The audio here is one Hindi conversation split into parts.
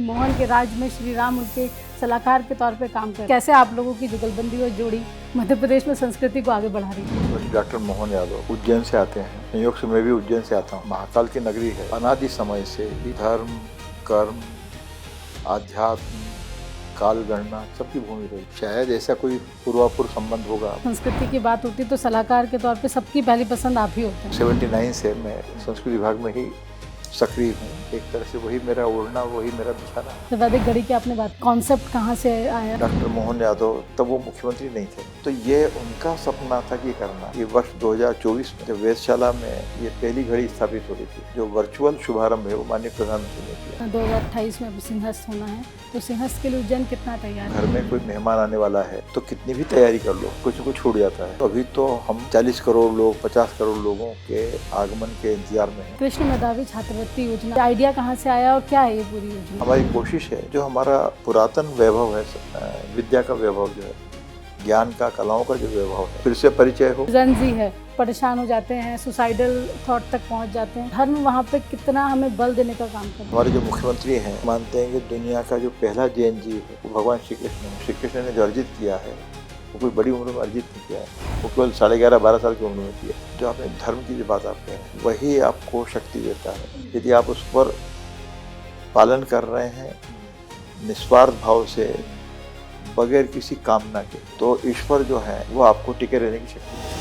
मोहन के राज में श्री राम उनके सलाहकार के तौर पे काम कर, कैसे आप लोगों की जुगलबंदी और जोड़ी मध्य प्रदेश में संस्कृति को आगे बढ़ा रही है? डॉक्टर मोहन यादव उज्जैन से आते हैं। संयोग से मैं भी उज्जैन से आता हूँ। महाकाल की नगरी है। अनादि समय से ही धर्म, कर्म, आध्यात्म, काल गणना सबकी भूमि रही। शायद ऐसा कोई पूर्वापुर संबंध होगा। संस्कृति की बात होती तो सलाहकार के तौर पे सबकी पहली पसंद आप ही होते हैं। 79 से मैं संस्कृत विभाग में ही सक्रिय हूँ। एक तरह से वही मेरा ओढ़ना, वही मेरा बिछाना। तो वैदिक गणित की आपने बात, कॉन्सेप्ट कहाँ से आया? डॉक्टर मोहन यादव तब वो मुख्यमंत्री नहीं थे, तो ये उनका सपना था कि करना। ये वर्ष 2024 में जब वेधशाला में ये पहली घड़ी स्थापित हो रही थी, जो वर्चुअल शुभारंभ है वो माननीय प्रधानमंत्री ने किया। 2028 में सिंहस्थ होना है, तो सिंहस्थ के लिए उज्जैन कितना तैयार है? घर में कोई मेहमान आने वाला है तो कितनी भी तैयारी कर लो, कुछ न कुछ छूट जाता है। अभी तो हम 40 करोड़ लोग, 50 करोड़ लोगों के आगमन के इंतजार में हैं। कृष्ण मेधावी छात्रवृत्ति योजना, आइडिया कहाँ से आया और क्या है ये पूरी योजना? हमारी कोशिश है, जो हमारा पुरातन वैभव है, विद्या का वैभव जो है, ज्ञान का, कलाओं का जो वैभव है, फिर से परिचय हो। जनजी है, परेशान हो जाते हैं, सुसाइडल थॉट तक पहुंच जाते हैं। धर्म वहाँ पे कितना हमें बल देने का काम करता है। हमारे जो मुख्यमंत्री हैं मानते हैं कि दुनिया का जो पहला जैन जी है वो भगवान श्री कृष्ण है। श्री कृष्ण ने जो अर्जित किया है वो कोई बड़ी उम्र में अर्जित नहीं किया है, वो केवल 11.5-12 साल की उम्र में किया। जो आपने धर्म की जो बात आप कह रहे हैं वही आपको शक्ति देता है। यदि आप उस पर पालन कर रहे हैं निस्वार्थ भाव से, बगैर किसी कामना के, तो ईश्वर जो है वो आपको टिके रहने की शक्ति देता है।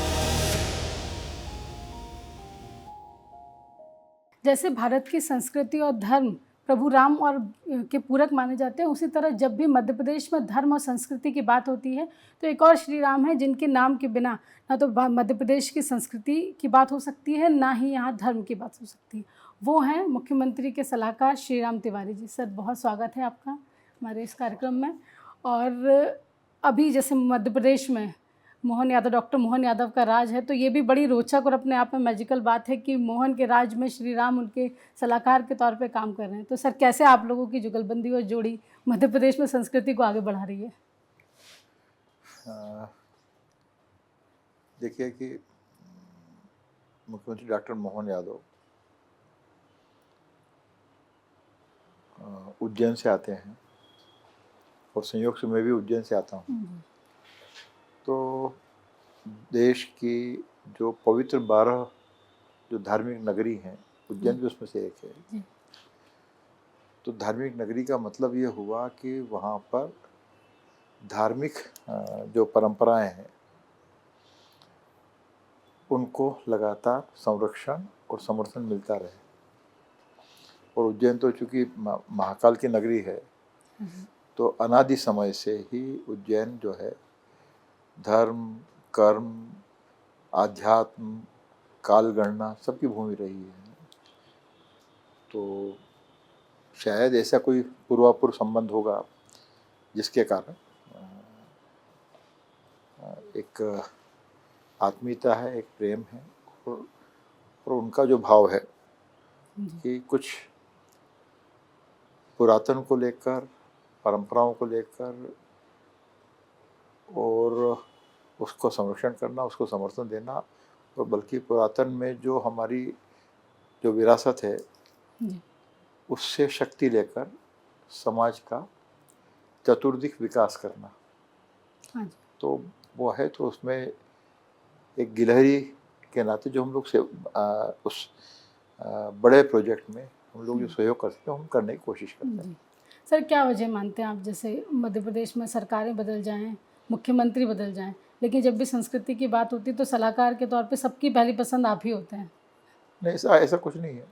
जैसे भारत की संस्कृति और धर्म प्रभु राम और के पूरक माने जाते हैं, उसी तरह जब भी मध्य प्रदेश में धर्म और संस्कृति की बात होती है तो एक और श्री राम है जिनके नाम के बिना ना तो मध्य प्रदेश की संस्कृति की बात हो सकती है, ना ही यहाँ धर्म की बात हो सकती है। वो हैं मुख्यमंत्री के सलाहकार श्री राम तिवारी जी। सर, बहुत स्वागत है आपका हमारे इस कार्यक्रम में। और अभी जैसे मध्य प्रदेश में मोहन यादव, डॉक्टर मोहन यादव का राज है, तो ये भी बड़ी रोचक और अपने आप में मैजिकल बात है कि मोहन के राज में श्री राम उनके सलाहकार के तौर पे काम कर रहे हैं। तो सर, कैसे आप लोगों की जुगलबंदी और जोड़ी मध्य प्रदेश में संस्कृति को आगे बढ़ा रही है? देखिए कि मुख्यमंत्री डॉक्टर मोहन यादव उज्जैन से आते हैं और संयोग से मैं भी उज्जैन से आता हूँ। तो देश की जो पवित्र 12 जो धार्मिक नगरी हैं, उज्जैन भी उसमें से एक है। तो धार्मिक नगरी का मतलब ये हुआ कि वहाँ पर धार्मिक जो परंपराएं हैं उनको लगातार संरक्षण और समर्थन मिलता रहे। और उज्जैन तो चूँकि महाकाल की नगरी है, तो अनादि समय से ही उज्जैन जो है धर्म, कर्म, आध्यात्म, काल गणना सबकी भूमि रही है। तो शायद ऐसा कोई पूर्वापुर संबंध होगा जिसके कारण एक आत्मीयता है, एक प्रेम है, और उनका जो भाव है कि कुछ पुरातन को लेकर, परंपराओं को लेकर, और उसको संरक्षण करना, उसको समर्थन देना, और बल्कि पुरातन में जो हमारी जो विरासत है उससे शक्ति लेकर समाज का चतुर्दिक विकास करना। तो वो है, तो उसमें एक गिलहरी के नाते जो हम लोग से उस बड़े प्रोजेक्ट में हम लोग जो सहयोग कर सकते हैं हम करने की कोशिश करते हैं। सर, क्या वजह मानते हैं आप, जैसे मध्य प्रदेश में सरकारें बदल जाएं, मुख्यमंत्री बदल जाएं, लेकिन जब भी संस्कृति की बात होती है तो सलाहकार के तौर पे सबकी पहली पसंद आप ही होते हैं? नहीं, ऐसा कुछ नहीं है,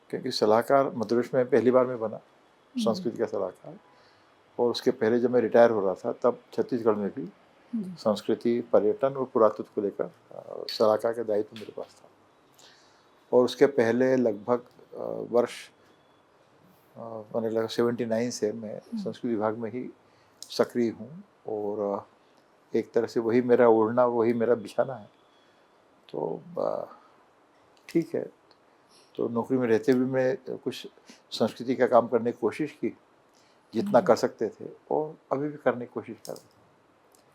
क्योंकि सलाहकार मध्य प्रदेश में पहली बार में बना संस्कृति का सलाहकार। और उसके पहले जब मैं रिटायर हो रहा था तब छत्तीसगढ़ में भी संस्कृति, पर्यटन और पुरातत्व को लेकर सलाहकार का दायित्व मेरे पास था। और उसके पहले लगभग वर्ष मैंने लगा 79 से मैं संस्कृत विभाग में ही सक्रिय हूँ। और एक तरह से वही मेरा ओढ़ना, वही मेरा बिछाना है। तो ठीक है, तो नौकरी में रहते हुए मैं कुछ संस्कृति का काम करने की कोशिश की जितना कर सकते थे, और अभी भी करने की कोशिश कर रहे हैं।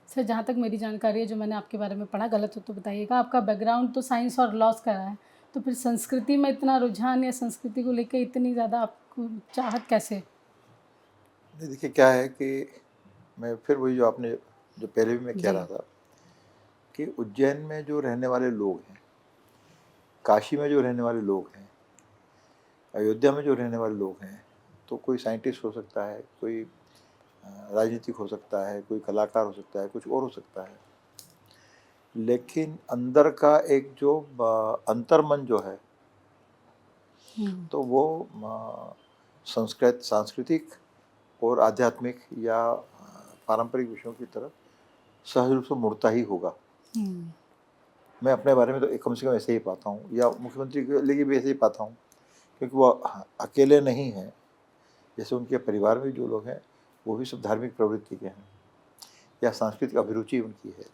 सर, जहाँ तक मेरी जानकारी है, जो मैंने आपके बारे में पढ़ा, गलत हो तो बताइएगा, आपका बैकग्राउंड तो साइंस और लॉस का रहा है, तो फिर संस्कृति में इतना रुझान या संस्कृति को लेकर इतनी ज़्यादा आपको चाहत कैसे? नहीं, देखिए क्या है कि मैं फिर वही जो आपने जो पहले भी मैं कह जी। रहा था कि उज्जैन में जो रहने वाले लोग हैं, काशी में जो रहने वाले लोग हैं, अयोध्या में जो रहने वाले लोग हैं, तो कोई साइंटिस्ट हो सकता है, कोई राजनीतिक हो सकता है, कोई कलाकार हो सकता है, कुछ और हो सकता है, लेकिन अंदर का एक जो अंतर्मन जो है, हम्म। तो वो सांस्कृतिक और आध्यात्मिक या पारंपरिक विषयों की तरफ सहज रूप से मुड़ता ही होगा। हम्म। मैं अपने बारे में तो कम से कम ऐसे ही पाता हूँ, या मुख्यमंत्री के लिए भी ऐसे ही पाता हूँ, क्योंकि वो अकेले नहीं हैं। जैसे उनके परिवार में जो लोग हैं वो भी सब धार्मिक प्रवृत्ति के हैं या सांस्कृतिक अभिरुचि उनकी है,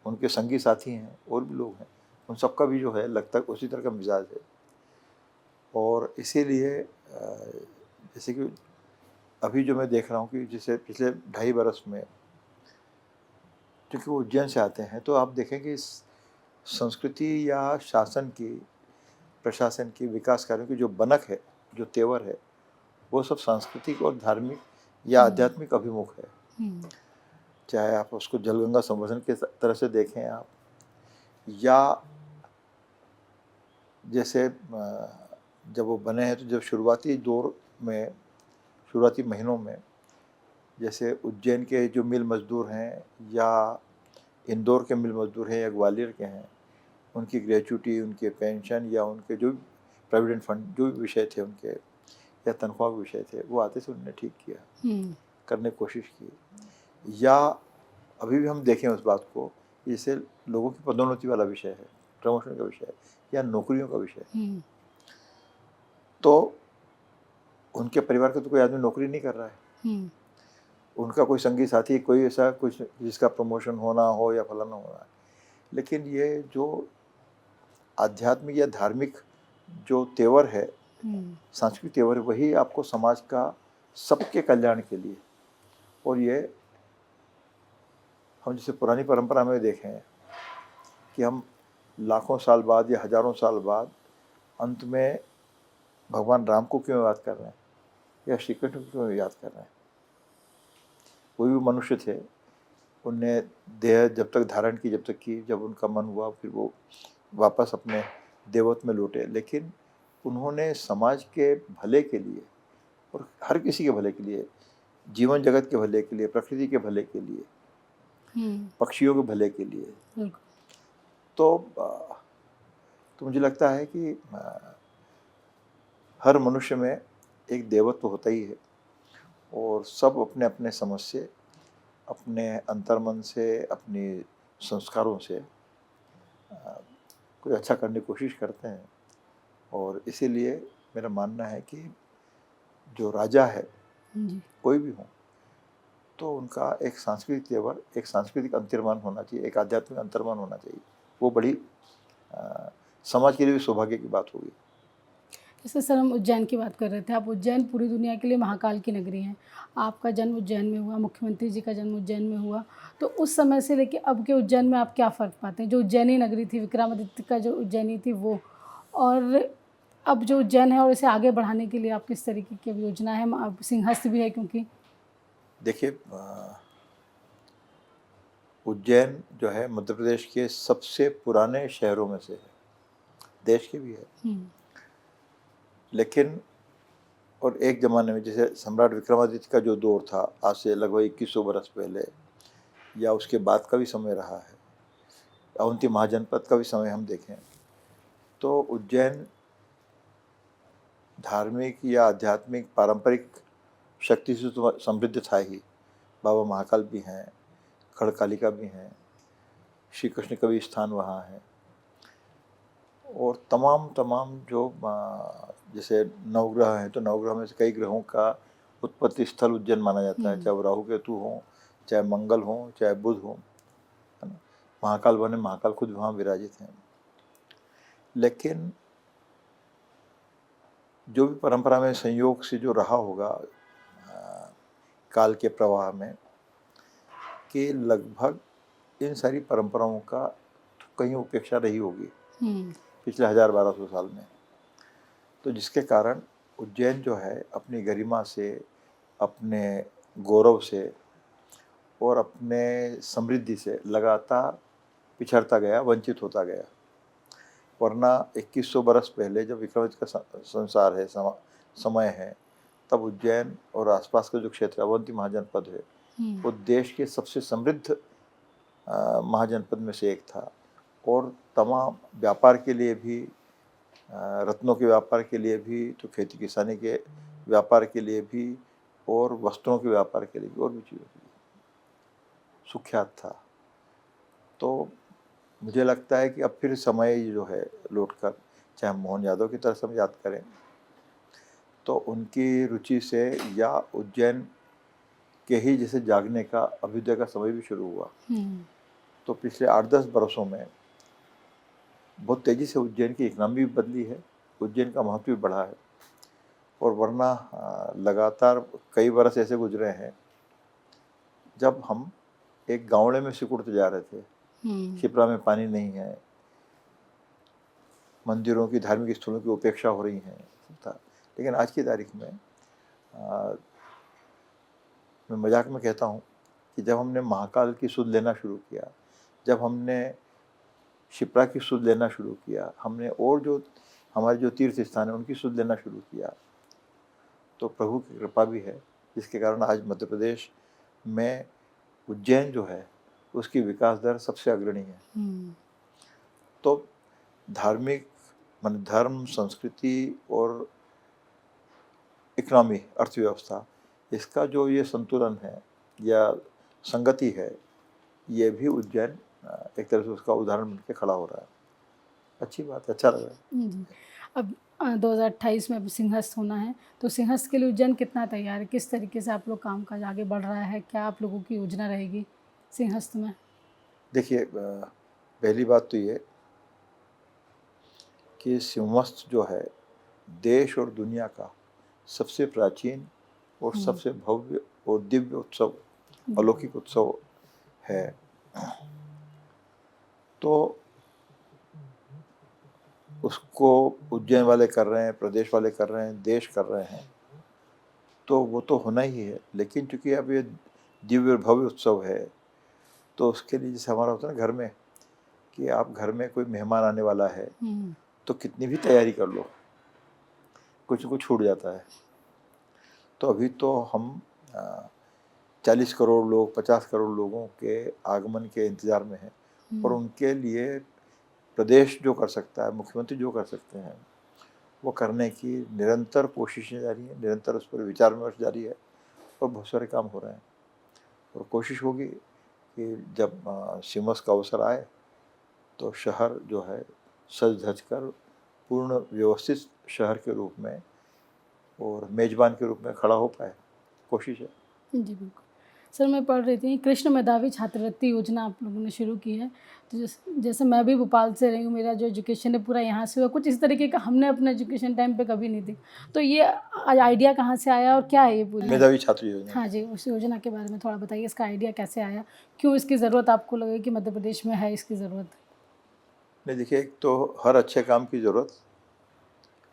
उनके संगी साथी हैं और भी लोग हैं, उन सबका भी जो है लगता है उसी तरह का मिजाज है। और इसीलिए जैसे कि अभी जो मैं देख रहा हूँ कि जैसे पिछले 2.5 बरस में, क्योंकि वो उज्जैन से आते हैं, तो आप देखेंगे इस संस्कृति या शासन की, प्रशासन की, विकास कार्यों की जो बनक है, जो तेवर है, वो सब सांस्कृतिक और धार्मिक या हम्म। आध्यात्मिक अभिमुख है। हम्म। चाहे आप उसको जलगंगा संवर्धन के तरह से देखें आप, या जैसे जब वो बने हैं तो जब शुरुआती दौर में, शुरुआती महीनों में, जैसे उज्जैन के जो मिल मजदूर हैं या इंदौर के मिल मजदूर हैं या ग्वालियर के हैं, उनकी ग्रेचुटी, उनके पेंशन या उनके जो भी प्रोविडेंट फंड जो भी विषय थे उनके, या तनख्वाह के विषय थे, वो आते से उन्होंने ठीक किया, हम्म। करने की कोशिश की। या अभी भी हम देखें उस बात को, जैसे लोगों की पदोन्नति वाला विषय है, प्रमोशन का विषय है या नौकरियों का विषय है, हम्म। तो उनके परिवार का तो कोई आदमी नौकरी नहीं कर रहा है, हम्म। उनका कोई संगी साथी कोई ऐसा कुछ जिसका प्रमोशन होना हो या फलाना होना है, लेकिन ये जो आध्यात्मिक या धार्मिक जो तेवर है, हम्म। सांस्कृतिक तेवर है, वही आपको समाज का सबके कल्याण के लिए, और ये हम जैसे पुरानी परंपरा में देखें कि हम लाखों साल बाद या हजारों साल बाद अंत में भगवान राम को क्यों याद कर रहे हैं या श्री कृष्ण को क्यों याद कर रहे हैं। कोई भी मनुष्य थे, उनने देह जब तक धारण की, जब तक की, जब उनका मन हुआ फिर वो वापस अपने देवत्व में लौटे, लेकिन उन्होंने समाज के भले के लिए और हर किसी के भले के लिए, जीवन जगत के भले के लिए, प्रकृति के भले के लिए, पक्षियों के भले के लिए, बिल्कुल। तो मुझे लगता है कि हर मनुष्य में एक देवत्व होता ही है, और सब अपने अपने समझ से, अपने अंतर्मन से, अपनी संस्कारों से कुछ अच्छा करने की कोशिश करते हैं। और इसीलिए मेरा मानना है कि जो राजा है, जी। कोई भी हो, तो उनका एक सांस्कृतिक तेवर, एक सांस्कृतिक अंतर्मन होना चाहिए, एक आध्यात्मिक अंतर्मन होना चाहिए। वो बड़ी समाज के लिए भी सौभाग्य की बात होगी। जैसे सर हम उज्जैन की बात कर रहे थे, आप उज्जैन पूरी दुनिया के लिए महाकाल की नगरी है। आपका जन्म उज्जैन में हुआ, मुख्यमंत्री जी का जन्म उज्जैन में हुआ, तो उस समय से लेके अब के उज्जैन में आप क्या फ़र्क पाते हैं? जो उज्जैनी नगरी थी, विक्रमादित्य का जो उज्जैनी थी वो, और अब जो उज्जैन है और इसे आगे बढ़ाने के लिए आप किस तरीके की अब योजना है? अब सिंहस्थ भी है क्योंकि। देखिए, उज्जैन जो है मध्य प्रदेश के सबसे पुराने शहरों में से है, देश के भी है, हुँ। लेकिन और एक ज़माने में जैसे सम्राट विक्रमादित्य का जो दौर था, आज से लगभग 2100 बरस पहले, या उसके बाद का भी समय रहा है, अवंती महाजनपद का भी समय हम देखें, तो उज्जैन धार्मिक या आध्यात्मिक पारंपरिक शक्ति से तो समृद्ध था ही। बाबा महाकाल भी हैं, खड़कालिका भी हैं, श्री कृष्ण का भी स्थान वहाँ है, और तमाम तमाम जो जैसे नवग्रह हैं, तो नवग्रह में से कई ग्रहों का उत्पत्ति स्थल उज्जैन माना जाता है, चाहे वो राहु केतु हों, चाहे मंगल हों, चाहे बुध हों, है ना। महाकाल बने, महाकाल खुद वहाँ विराजित हैं। लेकिन जो भी परंपरा में संयोग से जो रहा होगा काल के प्रवाह में, कि लगभग इन सारी परंपराओं का कहीं उपेक्षा रही होगी पिछले 1000-1200 साल में, तो जिसके कारण उज्जैन जो है अपनी गरिमा से, अपने गौरव से और अपने समृद्धि से लगातार पिछड़ता गया, वंचित होता गया। वरना 2100 बरस पहले जब विक्रमादित्य का संसार है, समय है, तब उज्जैन और आसपास का जो क्षेत्र अवंती महाजनपद है वो देश के सबसे समृद्ध महाजनपद में से एक था। और तमाम व्यापार के लिए भी, रत्नों के व्यापार के लिए भी, तो खेती किसानी के व्यापार के लिए भी, और वस्त्रों के व्यापार के लिए भी, और भी चीज़ों के लिए सुख्यात था। तो मुझे लगता है कि अब फिर समय जो है लौटकर, चाहे मोहन यादव की तरह से हम याद करें, तो उनकी रुचि से या उज्जैन के ही जैसे जागने का, अभ्युदय का समय भी शुरू हुआ। तो पिछले 8-10 बरसों में बहुत तेज़ी से उज्जैन की इकनॉमी भी बदली है, उज्जैन का महत्व भी बढ़ा है। और वरना लगातार कई बरस ऐसे गुजरे हैं जब हम एक गाँवड़े में सिकुड़ते जा रहे थे। शिप्रा में पानी नहीं है, मंदिरों की, धार्मिक स्थलों की उपेक्षा हो रही है, था। लेकिन आज की तारीख में मैं मजाक में कहता हूँ कि जब हमने महाकाल की सुध लेना शुरू किया, जब हमने शिप्रा की सुध लेना शुरू किया, हमने और जो हमारे जो तीर्थ स्थान है उनकी सुध लेना शुरू किया, तो प्रभु की कृपा भी है, जिसके कारण आज मध्य प्रदेश में उज्जैन जो है उसकी विकास दर सबसे अग्रणी है। तो धार्मिक, मान धर्म, संस्कृति और इकोनॉमी, अर्थव्यवस्था, इसका जो ये संतुलन है या संगति है, ये भी उज्जैन एक तरह से उसका उदाहरण बन के खड़ा हो रहा है। अच्छी बात है, अच्छा लग रहा है। अब 2028 में अब सिंहस्थ होना है, तो सिंहस्थ के लिए उज्जैन कितना तैयार है? किस तरीके से आप लोग कामकाज आगे बढ़ रहा है? क्या आप लोगों की योजना रहेगी सिंहस्थ में? देखिए, पहली बात तो ये कि सिंहस्थ जो है देश और दुनिया का सबसे प्राचीन और सबसे भव्य और दिव्य उत्सव, अलौकिक उत्सव है। तो उसको उज्जैन वाले कर रहे हैं, प्रदेश वाले कर रहे हैं, देश कर रहे हैं, तो वो तो होना ही है। लेकिन चूंकि अब ये दिव्य और भव्य उत्सव है, तो उसके लिए जैसे हमारा होता है ना घर में, कि आप घर में कोई मेहमान आने वाला है तो कितनी भी तैयारी कर लो, कुछ न कुछ छूट जाता है। तो अभी तो हम 40 करोड़ लोग, 50 करोड़ लोगों के आगमन के इंतज़ार में हैं, और उनके लिए प्रदेश जो कर सकता है, मुख्यमंत्री जो कर सकते हैं, वो करने की निरंतर कोशिशें जारी हैं, निरंतर उस पर विचार विमर्श जारी है, और बहुत सारे काम हो रहे हैं। और कोशिश होगी कि जब सिंहस्थ का अवसर आए तो शहर जो है सज धज कर पूर्ण व्यवस्थित शहर के रूप में और मेज़बान के रूप में खड़ा हो पाए, कोशिश है। जी बिल्कुल। सर, मैं पढ़ रही थी कृष्ण मेधावी छात्रवृत्ति योजना आप लोगों ने शुरू की है। तो जैसे मैं भी भोपाल से रही हूँ, मेरा जो एजुकेशन है पूरा यहाँ से हुआ, कुछ इस तरीके का हमने अपने एजुकेशन टाइम पे कभी नहीं देखा। तो ये आइडिया कहाँ से आया और क्या है ये पूरी? मेधावी छात्र योजना। हाँ जी, उस योजना के बारे में थोड़ा बताइए, इसका आइडिया कैसे आया, क्यों इसकी ज़रूरत आपको लगे कि मध्य प्रदेश में है इसकी ज़रूरत? नहीं, देखिए, एक तो हर अच्छे काम की ज़रूरत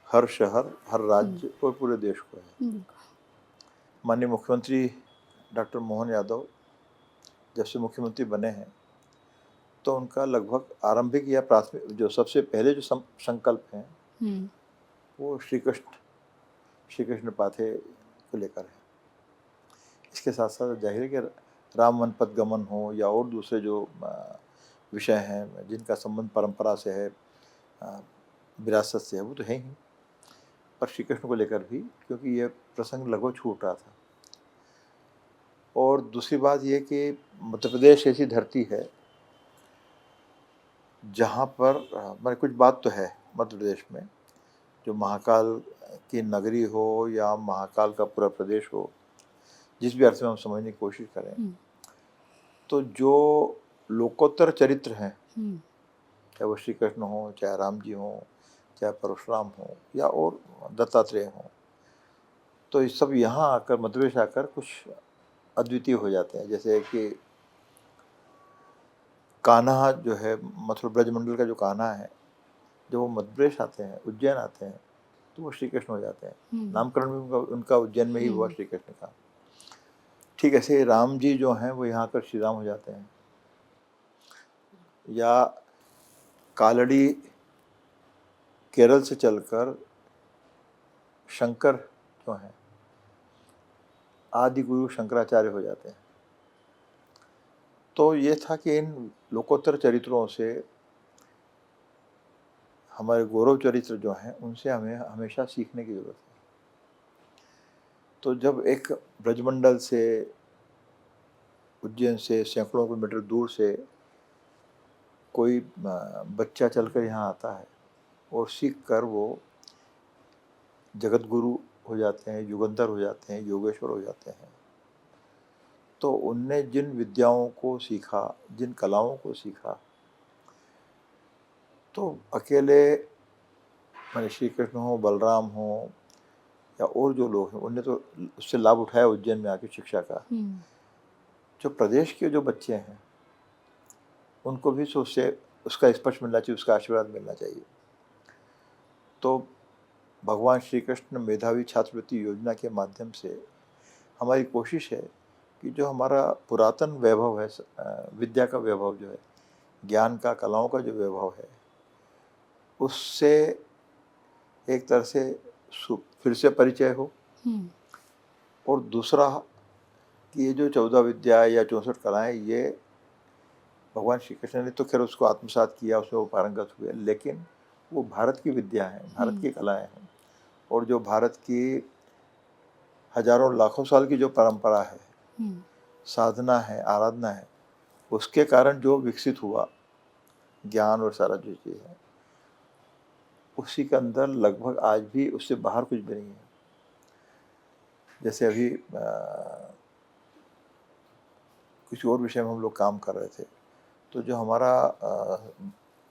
हर शहर, हर राज्य और पूरे देश को है। माननीय मुख्यमंत्री डॉक्टर मोहन यादव जब से मुख्यमंत्री बने हैं, तो उनका लगभग आरंभिक या प्राथमिक जो सबसे पहले जो संकल्प हैं वो श्री कृष्ण पाथे को लेकर है। इसके साथ साथ जाहिर है कि राम वन पथ गमन हो या और दूसरे जो विषय हैं जिनका संबंध परंपरा से है, विरासत से है, वो तो है ही, पर श्री कृष्ण को लेकर भी, क्योंकि ये प्रसंग लगभग छूट रहा था। और दूसरी बात ये कि मध्य प्रदेश ऐसी धरती है जहाँ पर मैंने कुछ बात तो है मध्य प्रदेश में, जो महाकाल की नगरी हो या महाकाल का पूरा प्रदेश हो, जिस भी अर्थ में हम समझने की कोशिश करें, तो जो लोकोत्तर चरित्र हैं, चाहे वो श्री कृष्ण हो, चाहे राम जी हो, चाहे परशुराम हो, या और दत्तात्रेय हो, तो ये सब यहाँ आकर, मध्य प्रदेश आकर कुछ अद्वितीय हो जाते हैं। जैसे कि कान्हा जो है, मतलब ब्रजमंडल का जो कान्हा है, जब वो मध्य प्रदेश आते हैं, उज्जैन आते हैं, तो वो श्री कृष्ण हो जाते हैं। नामकरण भी उनका उज्जैन में ही हुआ श्री कृष्ण का। ठीक ऐसे राम जी जो हैं वो यहाँ आकर श्री राम हो जाते हैं, या कालड़ी केरल से चलकर शंकर जो हैं आदि गुरु शंकराचार्य हो जाते हैं। तो ये था कि इन लोकोत्तर चरित्रों से, हमारे गौरव चरित्र जो हैं उनसे हमें हमेशा सीखने की ज़रूरत है। तो जब एक ब्रजमंडल से, उज्जैन से सैकड़ों किलोमीटर दूर से कोई बच्चा चलकर यहाँ आता है और सीख कर वो जगत गुरु हो जाते हैं, युगंधर हो जाते हैं, योगेश्वर हो जाते हैं, तो उनने जिन विद्याओं को सीखा, जिन कलाओं को सीखा, तो अकेले माने श्री कृष्ण हो, बलराम हो या और जो लोग हैं, उनने तो उससे लाभ उठाया उज्जैन में आके शिक्षा का। जो प्रदेश के जो बच्चे हैं उनको भी उससे उसका स्पर्श मिलना चाहिए, उसका आशीर्वाद मिलना चाहिए। तो भगवान श्री कृष्ण मेधावी छात्रवृत्ति योजना के माध्यम से हमारी कोशिश है कि जो हमारा पुरातन वैभव है, विद्या का वैभव जो है, ज्ञान का, कलाओं का जो वैभव है, उससे एक तरह से फिर से परिचय हो। और दूसरा कि ये जो 14 विद्या या 64 कलाएं, ये भगवान श्री कृष्ण ने तो खैर उसको आत्मसात किया, उसमें वो पारंगत हुए, लेकिन वो भारत की विद्या हैं, भारत की कलाएं हैं। और जो भारत की हजारों लाखों साल की जो परंपरा है, साधना है, आराधना है, उसके कारण जो विकसित हुआ ज्ञान और सारा जो चीज़ है, उसी के अंदर लगभग आज भी उससे बाहर कुछ भी नहीं है। जैसे अभी किसी और विषय में हम लोग काम कर रहे थे, तो जो हमारा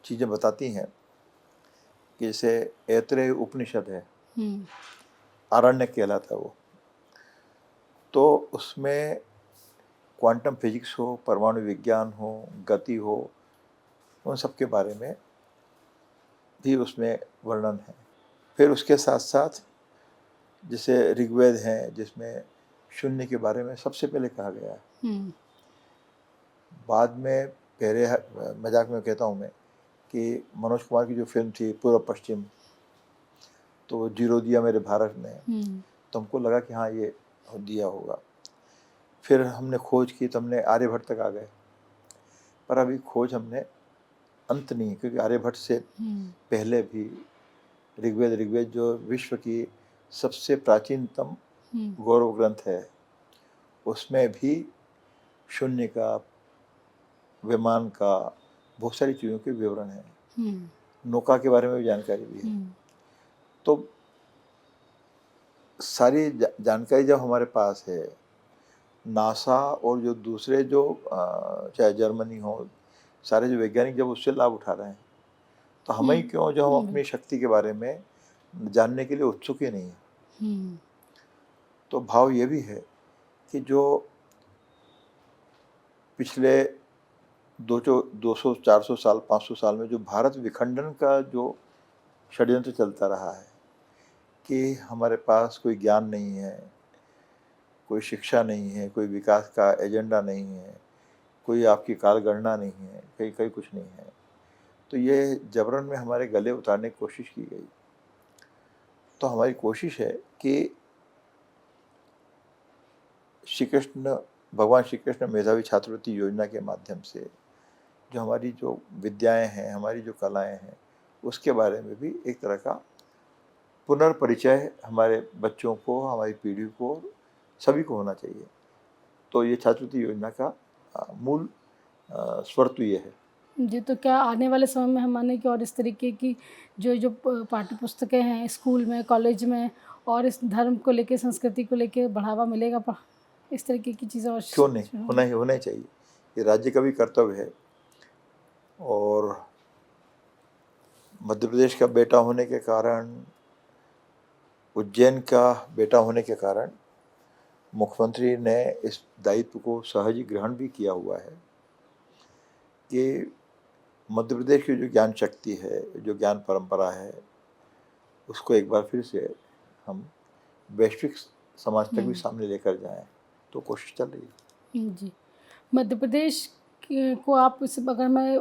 चीज़ें बताती हैं कि जैसे ऐत्रेय उपनिषद है, आरण्यक कहलाता है वो, तो उसमें क्वांटम फिजिक्स हो, परमाणु विज्ञान हो, गति हो, उन सब के बारे में भी उसमें वर्णन है। फिर उसके साथ साथ जैसे ऋग्वेद है, जिसमें शून्य के बारे में सबसे पहले कहा गया है। बाद में पहले मजाक में कहता हूँ मैं कि मनोज कुमार की जो फिल्म थी पूर्व पश्चिम, तो जीरो दिया मेरे भारत ने, तो हमको लगा कि हाँ ये दिया होगा। फिर हमने खोज की, तो हमने आर्यभट्ट तक आ गए, पर अभी खोज हमने अंत नहीं, क्योंकि आर्यभट्ट से पहले भी ऋग्वेद जो विश्व की सबसे प्राचीनतम गौरव ग्रंथ है, उसमें भी शून्य का, विमान का, बहुत सारी चीज़ों के विवरण है। नौका के बारे में भी जानकारी भी है। तो सारी जानकारी जब हमारे पास है, नासा और जो दूसरे जो चाहे जर्मनी हो, सारे जो वैज्ञानिक जब उससे लाभ उठा रहे हैं, तो हमें ही क्यों जो हम अपनी शक्ति के बारे में जानने के लिए उत्सुक ही नहीं है। तो भाव ये भी है कि जो पिछले 200-400 साल, 500 साल में जो भारत विखंडन का जो षड्यंत्र चलता रहा है कि हमारे पास कोई ज्ञान नहीं है, कोई शिक्षा नहीं है, कोई विकास का एजेंडा नहीं है, कोई आपकी कालगणना नहीं है, कहीं कुछ नहीं है, तो ये जबरन में हमारे गले उतारने की कोशिश की गई। तो हमारी कोशिश है कि भगवान श्री कृष्ण मेधावी छात्रवृत्ति योजना के माध्यम से जो हमारी जो विद्याएं हैं, हमारी जो कलाएं हैं, उसके बारे में भी एक तरह का पुनर्परिचय हमारे बच्चों को, हमारी पीढ़ी को, सभी को होना चाहिए। तो ये छात्रवृत्ति योजना का मूल स्वर तो ये है जी। तो क्या आने वाले समय में हम माने कि और इस तरीके की जो पाठ्य पुस्तकें हैं स्कूल में, कॉलेज में, और इस धर्म को लेके, संस्कृति को लेके बढ़ावा मिलेगा, इस तरीके की चीज़ें? और क्यों नहीं, होना ही चाहिए। ये राज्य का भी कर्तव्य है। और मध्य प्रदेश का बेटा होने के कारण, उज्जैन का बेटा होने के कारण मुख्यमंत्री ने इस दायित्व को सहज ग्रहण भी किया हुआ है कि मध्य प्रदेश की जो ज्ञान शक्ति है, जो ज्ञान परंपरा है, उसको एक बार फिर से हम वैश्विक समाज तक भी सामने लेकर जाएं। तो कोशिश चल रही है। जी। मध्य प्रदेश को आप इस अगर मैं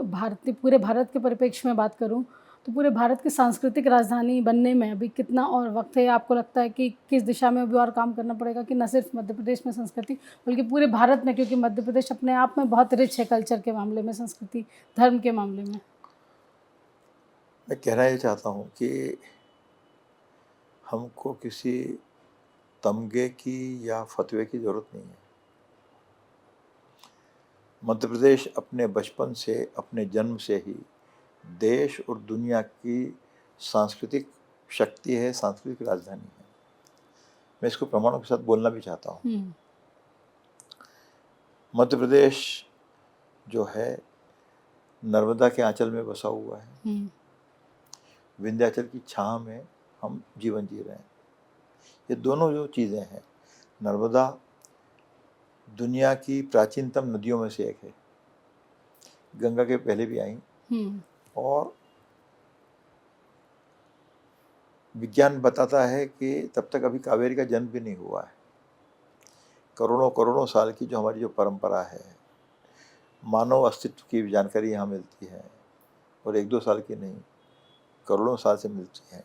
पूरे भारत के परिप्रेक्ष्य में बात करूं, तो पूरे भारत की सांस्कृतिक राजधानी बनने में अभी कितना और वक्त है? आपको लगता है कि किस दिशा में अभी और काम करना पड़ेगा कि न सिर्फ मध्य प्रदेश में संस्कृति, बल्कि पूरे भारत में, क्योंकि मध्य प्रदेश अपने आप में बहुत रिच है कल्चर के मामले में, संस्कृति, धर्म के मामले में? मैं कहना ये चाहता हूँ कि हमको किसी तमगे की या फतवे की ज़रूरत नहीं है। मध्य प्रदेश अपने बचपन से, अपने जन्म से ही देश और दुनिया की सांस्कृतिक शक्ति है, सांस्कृतिक राजधानी है। मैं इसको प्रमाणों के साथ बोलना भी चाहता हूँ। मध्य प्रदेश जो है नर्मदा के आंचल में बसा हुआ है। विंध्याचल की छांव में हम जीवन जी रहे हैं। ये दोनों जो चीज़ें हैं, नर्मदा दुनिया की प्राचीनतम नदियों में से एक है, गंगा के पहले भी आई, और विज्ञान बताता है कि तब तक अभी कावेरी का जन्म भी नहीं हुआ है। करोड़ों करोड़ों साल की जो हमारी जो परंपरा है, मानव अस्तित्व की जानकारी यहाँ मिलती है, और 1-2 साल की नहीं, करोड़ों साल से मिलती है।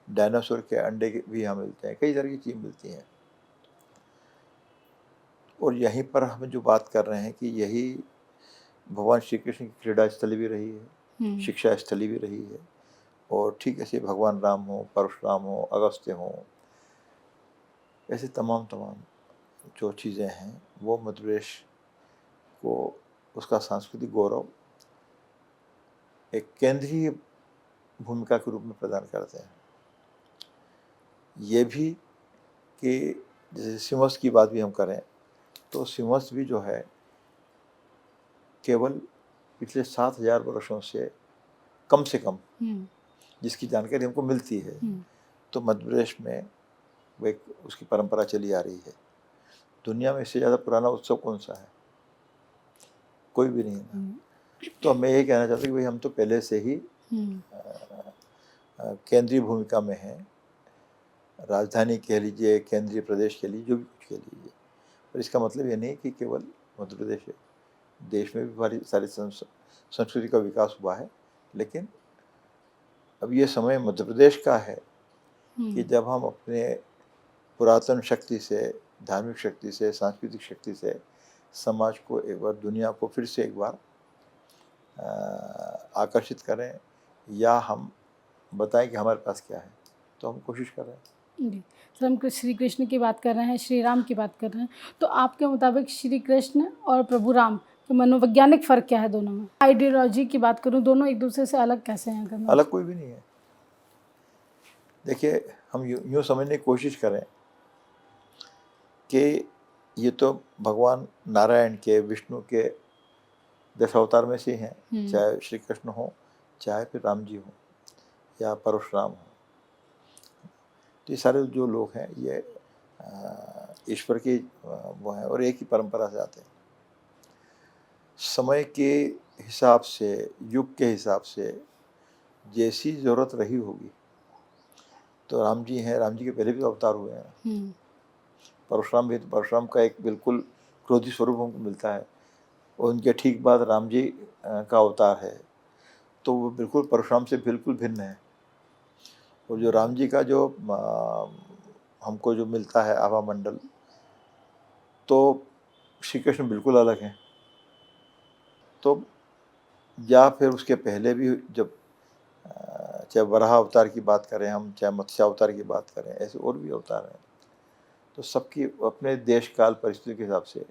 डायनासोर के अंडे भी यहाँ मिलते हैं, कई तरह की चीज़ मिलती हैं। और यहीं पर हम जो बात कर रहे हैं कि यही भगवान श्री कृष्ण की क्रीड़ा स्थली भी रही है, शिक्षा स्थली भी रही है, और ठीक ऐसे भगवान राम हो, परशुराम हो, अगस्त्य हो, ऐसे तमाम जो चीज़ें हैं वो मध्य प्रदेश को उसका सांस्कृतिक गौरव एक केंद्रीय भूमिका के रूप में प्रदान करते हैं। ये भी कि जैसे सिंहस्थ की बात भी हम करें तो सिंहस्थ भी जो है केवल पिछले 7,000 वर्षों से कम जिसकी जानकारी हमको मिलती है, तो मध्य प्रदेश में वो एक उसकी परंपरा चली आ रही है। दुनिया में इससे ज़्यादा पुराना उत्सव कौन सा है? कोई भी नहीं है। तो मैं ये कहना चाहता हूँ कि भाई हम तो पहले से ही केंद्रीय भूमिका में हैं, राजधानी कह लीजिए, केंद्रीय प्रदेश कह लीजिए, जो भी कुछ कह लीजिए, पर इसका मतलब ये नहीं कि केवल मध्य प्रदेश है, देश में भी हमारी सारी संस्कृति का विकास हुआ है। लेकिन अब ये समय मध्य प्रदेश का है कि जब हम अपने पुरातन शक्ति से, धार्मिक शक्ति से, सांस्कृतिक शक्ति से समाज को एक बार, दुनिया को फिर से एक बार आकर्षित करें, या हम बताएं कि हमारे पास क्या है, तो हम कोशिश कर रहे हैं। जी, सर हम श्री कृष्ण की बात कर रहे हैं, श्री राम की बात कर रहे हैं, तो आपके मुताबिक श्री कृष्ण और प्रभु राम के मनोवैज्ञानिक फ़र्क क्या है दोनों में? आइडियोलॉजी की बात करूँ, दोनों एक दूसरे से अलग कैसे हैं? अगर अलग कोई भी नहीं है। देखिए, हम यूँ समझने की कोशिश करें कि ये तो भगवान नारायण के, विष्णु के 10 अवतार में से हैं, चाहे श्री कृष्ण हो, चाहे फिर राम जी हो, या परशुराम हो। तो ये सारे जो लोग हैं ये ईश्वर की वो हैं, और एक ही परंपरा से आते हैं। समय के हिसाब से, युग के हिसाब से जैसी ज़रूरत रही होगी, तो राम जी हैं, राम जी के पहले भी अवतार हुए हैं। परशुराम भी, परशुराम का एक बिल्कुल क्रोधी स्वरूप हमको मिलता है, और उनके ठीक बाद राम जी का अवतार है, तो वो बिल्कुल परशुराम से बिल्कुल भिन्न है। और जो राम जी का जो हमको जो मिलता है आभा मंडल, तो श्री कृष्ण बिल्कुल अलग हैं। तो या फिर उसके पहले भी जब चाहे वराह अवतार की बात करें हम, चाहे मत्स्य अवतार की बात करें, ऐसे और भी अवतार हैं, तो सबकी अपने देश काल परिस्थिति के हिसाब से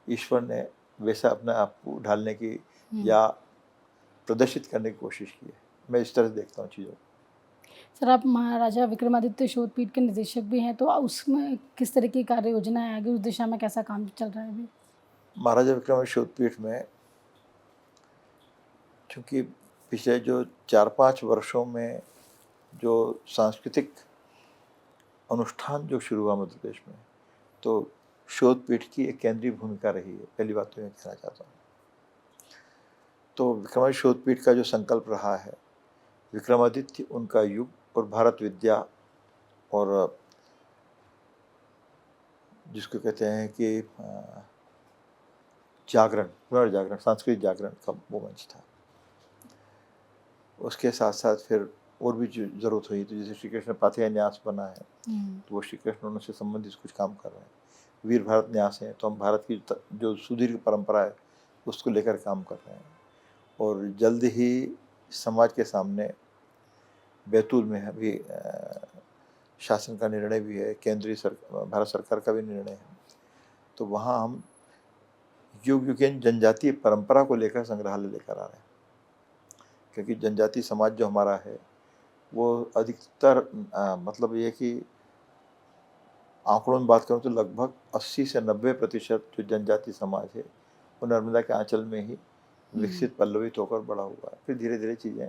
ईश्वर ने वैसा अपने आप को ढालने की या प्रदर्शित करने की कोशिश की है। मैं इस तरह से देखता हूँ चीज़ों को। सर आप महाराजा विक्रमादित्य शोधपीठ के निदेशक भी हैं, तो उसमें किस तरह की कार्य योजना है आगे, उस दिशा में कैसा काम चल रहा है अभी? महाराजा विक्रमादित्य शोधपीठ में चूँकि पिछले जो 4-5 वर्षों में जो सांस्कृतिक अनुष्ठान जो शुरू हुआ मध्य प्रदेश में, तो शोधपीठ की एक केंद्रीय भूमिका रही है। पहली बात तो मैं कहना चाहता हूँ। तो विक्रमादित्य शोधपीठ का जो संकल्प रहा है, विक्रमादित्य, उनका युग और भारत विद्या और जिसको कहते हैं कि जागरण, पुनर्जागरण, सांस्कृतिक जागरण का वो मंच था। उसके साथ साथ फिर और भी जो ज़रूरत हुई, तो जैसे श्री कृष्ण पाथेय न्यास बना है, तो वो श्री कृष्ण से संबंधित कुछ काम कर रहे हैं। वीर भारत न्यास है, तो हम भारत की जो सुदीर्घ परंपरा है उसको लेकर काम कर रहे हैं। और जल्द ही समाज के सामने बैतूल में अभी शासन का निर्णय भी है, भारत सरकार का भी निर्णय है, तो वहाँ हम युग युगीन जनजातीय परंपरा को लेकर संग्रहालय लेकर आ रहे हैं। क्योंकि जनजातीय समाज जो हमारा है वो अधिकतर मतलब ये कि आंकड़ों में बात करूँ तो लगभग 80 से 90% जो जनजातीय समाज है वो नर्मदा के आंचल में ही विकसित पल्लवित होकर बड़ा हुआ है। फिर धीरे धीरे चीज़ें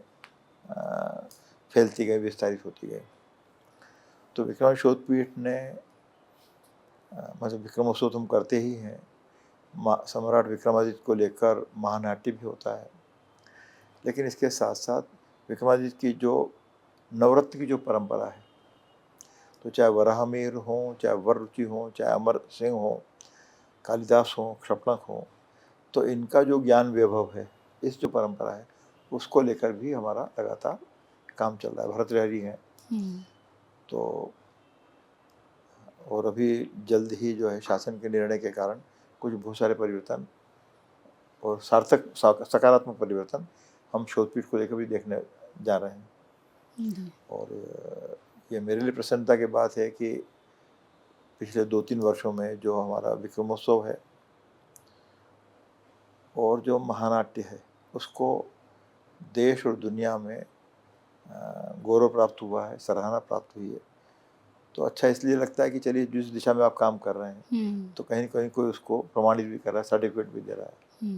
फैलती गई, विस्तारित होती गई। तो विक्रम शोधपीठ ने मतलब विक्रमोत्सव तो हम करते ही हैं, सम्राट विक्रमादित्य को लेकर महानाट्य भी होता है, लेकिन इसके साथ साथ विक्रमादित्य की जो नवरत्न की जो परंपरा है, तो चाहे वराहमिहिर हों, चाहे वररुचि हों, चाहे अमर सिंह हों, कालिदास हों, क्षपणक हों, तो इनका जो ज्ञान वैभव है, इस जो परंपरा है उसको लेकर भी हमारा लगातार काम चल रहा है। भर्तृहरि हैं, तो और अभी जल्द ही जो है शासन के निर्णय के कारण कुछ बहुत सारे परिवर्तन और सार्थक सकारात्मक परिवर्तन हम शोधपीठ को लेकर भी देखने जा रहे हैं। और ये मेरे लिए प्रसन्नता की बात है कि पिछले 2-3 वर्षों में जो हमारा विक्रमोत्सव है और जो महानाट्य है उसको देश और दुनिया में गौरव प्राप्त हुआ है, सराहना प्राप्त हुई है। तो अच्छा इसलिए लगता है कि चलिए जिस दिशा में आप काम कर रहे हैं तो कहीं कहीं कोई उसको प्रमाणित भी कर रहा है, सर्टिफिकेट भी दे रहा है।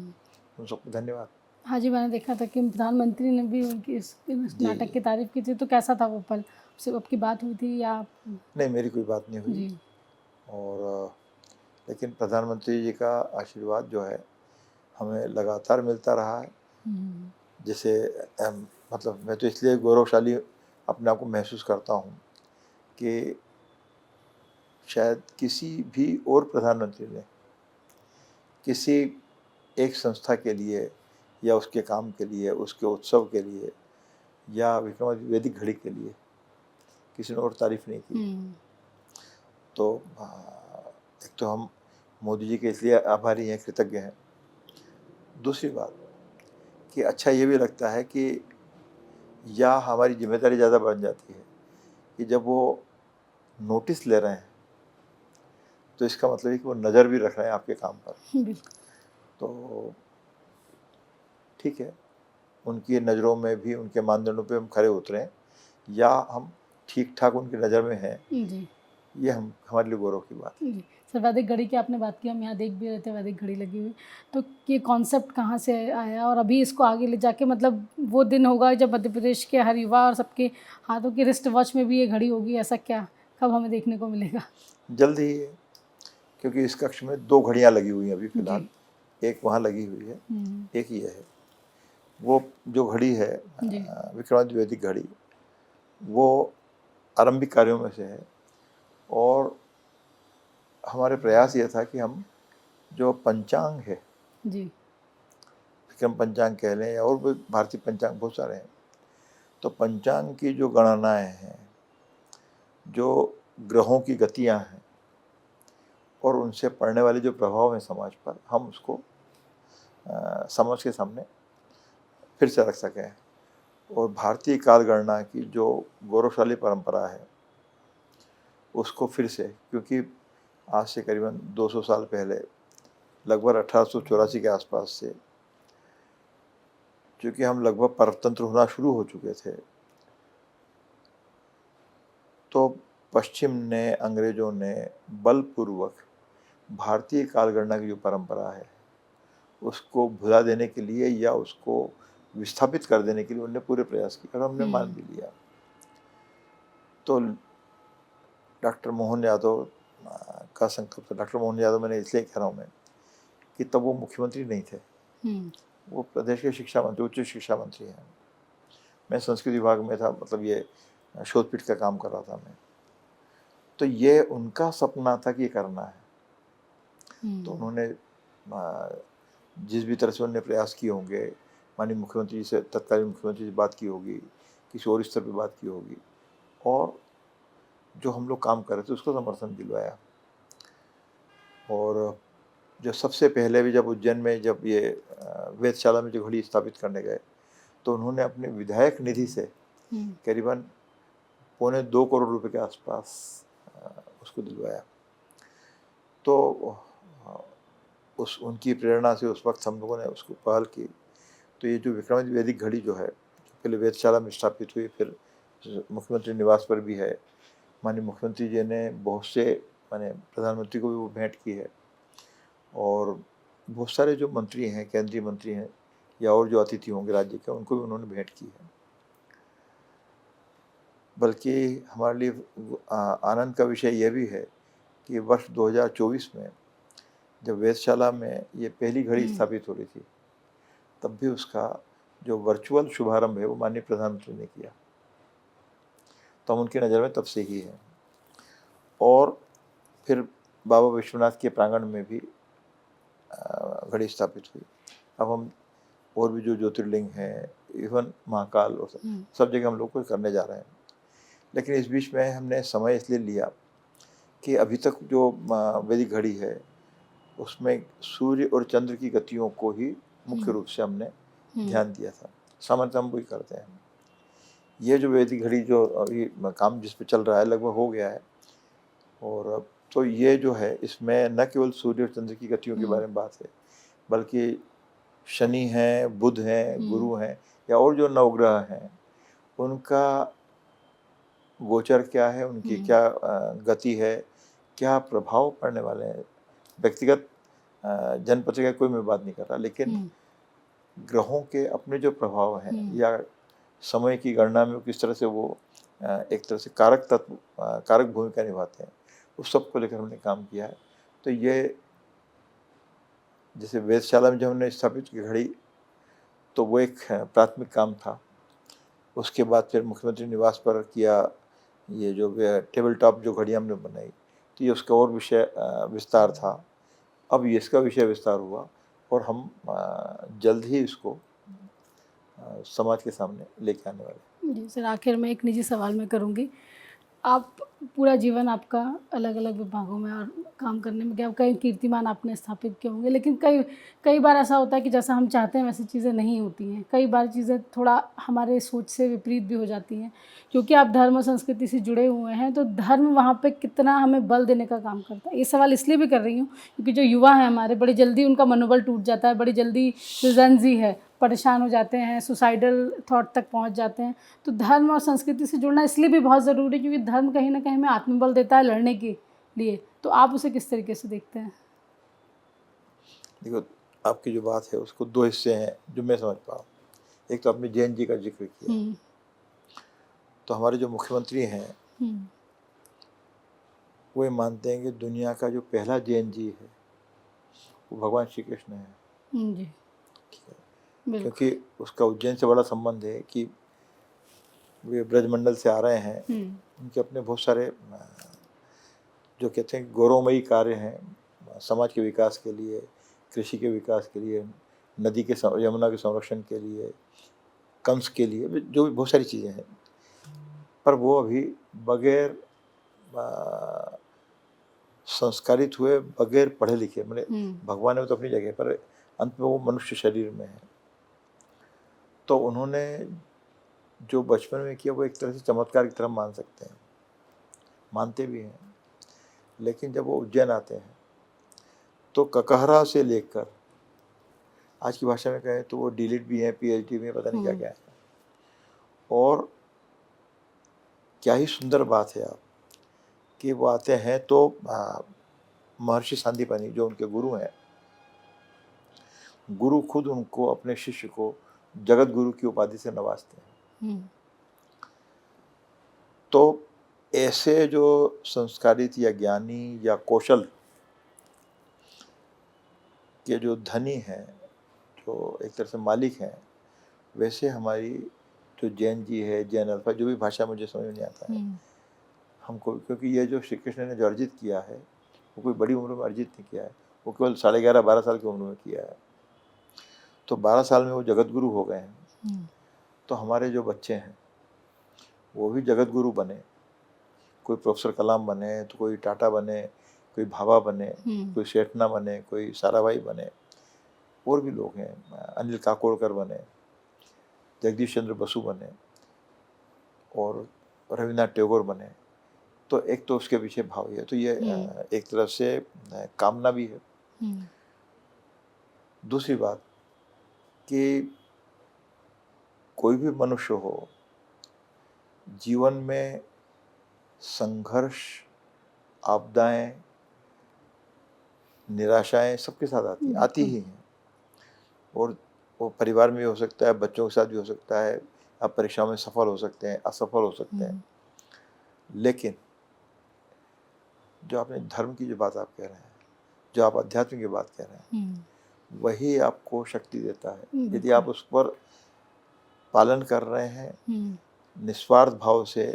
उन सबको धन्यवाद। हाँ जी, मैंने देखा था कि प्रधानमंत्री ने भी उनकी इस नाटक की तारीफ की थी, तो कैसा था वो पल? सिर्फ आपकी बात हुई थी या नहीं, मेरी कोई बात नहीं हुई। और लेकिन प्रधानमंत्री जी का आशीर्वाद जो है हमें लगातार मिलता रहा है। जैसे मतलब मैं तो इसलिए गौरवशाली अपने आप को महसूस करता हूँ कि शायद किसी भी और प्रधानमंत्री ने किसी एक संस्था के लिए या उसके काम के लिए, उसके उत्सव के लिए या विक्रमादित्य वैदिक घड़ी के लिए किसी ने और तारीफ नहीं की। तो एक तो हम मोदी जी के इसलिए आभारी हैं, कृतज्ञ हैं। दूसरी बात कि अच्छा ये भी लगता है कि या हमारी जिम्मेदारी ज़्यादा बढ़ जाती है कि जब वो नोटिस ले रहे हैं तो इसका मतलब है कि वो नज़र भी रख रहे हैं आपके काम पर। तो ठीक है, उनकी नज़रों में भी, उनके मानदंडों पे हम खरे उतरें या हम ठीक ठाक उनकी नज़र में हैं, ये हमारे लिए गौरव की बात है। सर, वैदिक घड़ी की आपने बात की, हम यहाँ देख भी रहे थे वैदिक घड़ी लगी हुई, तो ये कॉन्सेप्ट कहाँ से आया और अभी इसको आगे ले जाके मतलब वो दिन होगा जब मध्य प्रदेश के हर युवा और सबके हाथों की रिस्ट वॉच में भी ये घड़ी होगी, ऐसा क्या कब हमें देखने को मिलेगा? जल्द ही है, क्योंकि इस कक्ष में 2 घड़ियाँ लगी हुई हैं अभी फिलहाल, एक वहाँ लगी हुई है, एक ये है। वो जो घड़ी है विक्रमादित्य वैदिक घड़ी, वो आरंभिक कार्यों में से है और हमारे प्रयास ये था कि हम जो पंचांग है, विक्रम पंचांग कह लें या और भी भारतीय पंचांग बहुत सारे हैं, तो पंचांग की जो गणनाएं हैं, जो ग्रहों की गतियां हैं और उनसे पड़ने वाले जो प्रभाव हैं समाज पर, हम उसको समझ के सामने फिर से रख सकें। और भारतीय काल गणना की जो गौरवशाली परंपरा है उसको फिर से, क्योंकि आज से करीबन 200 साल पहले लगभग 1884 के आसपास से, क्योंकि हम लगभग परतंत्र होना शुरू हो चुके थे, तो पश्चिम ने, अंग्रेज़ों ने बलपूर्वक भारतीय कालगणना की जो परंपरा है उसको भुला देने के लिए या उसको विस्थापित कर देने के लिए उन्होंने पूरे प्रयास किए और हमने मान भी लिया। तो डॉक्टर मोहन यादव का संकल्प, डॉक्टर मोहन यादव मैंने इसलिए कह रहा हूँ मैं कि तब वो मुख्यमंत्री नहीं थे, वो प्रदेश के शिक्षा मंत्री, उच्च शिक्षा मंत्री हैं। मैं संस्कृत विभाग में था, मतलब ये शोधपीठ का काम कर रहा था मैं। तो ये उनका सपना था कि ये करना है, तो उन्होंने जिस भी तरह से उन्होंने प्रयास किए होंगे, माननीय मुख्यमंत्री जी से, तत्कालीन मुख्यमंत्री से बात की होगी, किसी और स्तर पर बात की होगी, और जो हम लोग काम कर रहे थे उसको समर्थन दिलवाया। और जो सबसे पहले भी जब उज्जैन में जब ये वेधशाला में जो घड़ी स्थापित करने गए, तो उन्होंने अपने विधायक निधि से करीबन 1.25 करोड़ रुपए के आसपास उसको दिलवाया। तो उस उनकी प्रेरणा से उस वक्त हम लोगों ने उसको पहल की। तो ये जो विक्रमादित्य वैदिक घड़ी जो है, पहले वेधशाला में स्थापित हुई, फिर मुख्यमंत्री निवास पर भी है। माननीय मुख्यमंत्री जी ने बहुत से, माने प्रधानमंत्री को भी वो भेंट की है, और बहुत सारे जो मंत्री हैं, केंद्रीय मंत्री हैं, या और जो अतिथि होंगे राज्य के, उनको भी उन्होंने भेंट की है। बल्कि हमारे लिए आनंद का विषय यह भी है कि वर्ष 2024 में जब वेधशाला में ये पहली घड़ी स्थापित हो रही थी, तब भी उसका जो वर्चुअल शुभारंभ है वो माननीय प्रधानमंत्री ने किया। तो हम उनकी नज़र में तब से ही हैं। और फिर बाबा विश्वनाथ के प्रांगण में भी घड़ी स्थापित हुई। अब हम और भी जो ज्योतिर्लिंग हैं, इवन महाकाल, और सब जगह हम लोग को करने जा रहे हैं। लेकिन इस बीच में हमने समय इसलिए लिया कि अभी तक जो वैदिक घड़ी है उसमें सूर्य और चंद्र की गतियों को ही मुख्य रूप से हमने ध्यान दिया था। सामान्यतः हम वही करते हैं। ये जो वैदिक घड़ी जो अभी काम जिस पे चल रहा है लगभग हो गया है, और तो ये जो है इसमें न केवल सूर्य और चंद्र की गतियों के बारे में बात है, बल्कि शनि हैं, बुध हैं, गुरु हैं, या और जो नवग्रह हैं उनका गोचर क्या है, उनकी क्या गति है, क्या प्रभाव पड़ने वाले हैं। व्यक्तिगत जनपत्रिका कोई मैं बात नहीं कर रहा, लेकिन ग्रहों के अपने जो प्रभाव हैं या समय की गणना में किस तरह से वो एक तरह से कारक तत्व, कारक भूमिका निभाते हैं, उस सब को लेकर हमने काम किया है। तो ये जैसे वेधशाला में जब हमने स्थापित की घड़ी, तो वो एक प्राथमिक काम था। उसके बाद फिर मुख्यमंत्री निवास पर किया ये जो टेबल टॉप जो घड़ी हमने बनाई, तो ये उसका और विषय विस्तार था। अब ये इसका विषय विस्तार हुआ, और हम जल्द ही इसको समाज के सामने लेके आने वाले। जी सर, आखिर में एक निजी सवाल मैं करूँगी। आप पूरा जीवन आपका अलग अलग विभागों में और काम करने में गया, कई कीर्तिमान आपने स्थापित किए होंगे, लेकिन कई बार ऐसा होता है कि जैसा हम चाहते हैं वैसी चीज़ें नहीं होती हैं। कई बार चीज़ें थोड़ा हमारे सोच से विपरीत भी हो जाती हैं। क्योंकि आप धर्म और संस्कृति से जुड़े हुए हैं, तो धर्म वहाँ पे कितना हमें बल देने का काम करता है। ये सवाल इसलिए भी कर रही हूँ क्योंकि जो युवा हैं हमारे, बड़ी जल्दी उनका मनोबल टूट जाता है, बड़ी जल्दी जो जेन-ज़ी है परेशान हो जाते हैं, सुसाइडल थॉट तक पहुंच जाते हैं। तो धर्म और संस्कृति से जुड़ना इसलिए भी बहुत ज़रूरी है क्योंकि धर्म कहीं ना कहीं हमें आत्मबल देता है लड़ने के लिए। तो आप उसे किस तरीके से देखते हैं? देखो, आपकी जो बात है उसको दो हिस्से हैं जो मैं समझ पाऊँ। एक तो आपने जैन जी का जिक्र किया, तो हमारे जो मुख्यमंत्री हैं वो ये मानते हैं कि दुनिया का जो पहला जैन जी है वो भगवान श्री कृष्ण है। जी, क्योंकि उसका उज्जैन से बड़ा संबंध है कि वे ब्रजमंडल से आ रहे हैं। उनके अपने बहुत सारे जो कहते हैं गौरवमयी कार्य हैं समाज के विकास के लिए, कृषि के विकास के लिए, नदी के यमुना के संरक्षण के लिए, कंस के लिए, जो भी बहुत सारी चीज़ें हैं। पर वो अभी बगैर संस्कारित हुए, बगैर पढ़े लिखे, मतलब भगवान है तो अपनी जगह पर, अंत में वो मनुष्य शरीर में है। तो उन्होंने जो बचपन में किया वो एक तरह से चमत्कार की तरह मान सकते हैं, मानते भी हैं। लेकिन जब वो उज्जैन आते हैं तो ककहरा से लेकर आज की भाषा में कहें तो वो डीलिट भी हैं, पीएचडी भी है, पता नहीं क्या क्या है। और क्या ही सुंदर बात है आप कि वो आते हैं तो महर्षि सांदीपनि जो उनके गुरु हैं, गुरु खुद उनको, अपने शिष्य को जगत गुरु की उपाधि से नवाजते हैं। तो ऐसे जो संस्कारित या ज्ञानी या कौशल के जो धनी हैं, जो एक तरह से मालिक हैं, वैसे हमारी जो जैन जी है, जैन अल्फा, जो भी भाषा मुझे समझ में नहीं आता है हमको, क्योंकि ये जो श्री कृष्ण ने जो अर्जित किया है वो कोई बड़ी उम्र में अर्जित नहीं किया है, वो केवल 11.5-12 साल की उम्र में किया है। तो 12 साल में वो जगत गुरु हो गए हैं। तो हमारे जो बच्चे हैं वो भी जगत गुरु बने, कोई प्रोफेसर कलाम बने, तो कोई टाटा बने, कोई भाभा बने, कोई शेठना बने, कोई साराभाई बने, और भी लोग हैं, अनिल काकोड़कर बने, जगदीश चंद्र बसु बने और रविन्द्रनाथ टैगोर बने। तो एक तो उसके पीछे भाव ही है, तो ये एक तरफ से कामना भी है। दूसरी बात कि कोई भी मनुष्य हो, जीवन में संघर्ष, आपदाएं, निराशाएं सबके साथ आती ही हैं, और वो परिवार में भी हो सकता है, बच्चों के साथ भी हो सकता है, आप परीक्षा में सफल हो सकते हैं, असफल हो सकते हैं। लेकिन जो आपने धर्म की जो बात आप कह रहे हैं, जो आप अध्यात्म की बात कह रहे हैं, वही आपको शक्ति देता है। यदि आप उस पर पालन कर रहे हैं निस्वार्थ भाव से,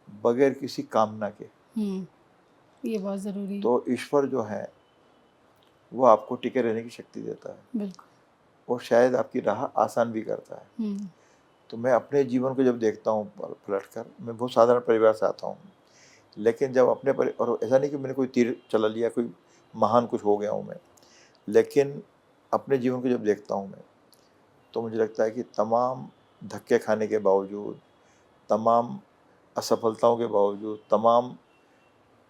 बगैर किसी कामना के, ये बहुत ज़रूरी है। तो ईश्वर जो है वो आपको टिके रहने की शक्ति देता है। बिल्कुल। और शायद आपकी राह आसान भी करता है। तो मैं अपने जीवन को जब देखता हूँ पलट कर, मैं बहुत साधारण परिवार से आता हूँ, लेकिन जब अपने और ऐसा नहीं कि मैंने कोई तीर चला लिया, कोई महान कुछ हो गया हूँ मैं, लेकिन अपने जीवन को जब देखता हूँ मैं, तो मुझे लगता है कि तमाम धक्के खाने के बावजूद, तमाम असफलताओं के बावजूद, तमाम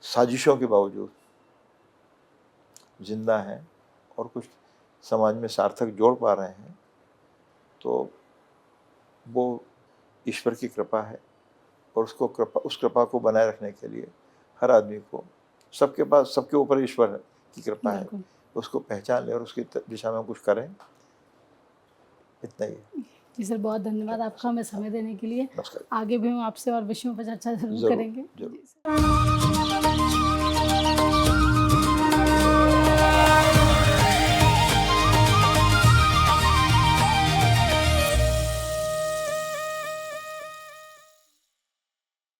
साजिशों के बावजूद जिंदा हैं और कुछ समाज में सार्थक जोड़ पा रहे हैं, तो वो ईश्वर की कृपा है। और उस कृपा को बनाए रखने के लिए हर आदमी को, सबके पास, सबके ऊपर ईश्वर की कृपा है, उसको पहचान ले और उसकी दिशा में कुछ करें, इतना ही है। जी सर, बहुत धन्यवाद आपका हमें समय देने के लिए। नमस्कार। आगे भी हम आपसे और विषयों पर चर्चा जरूर करेंगे। जरूर।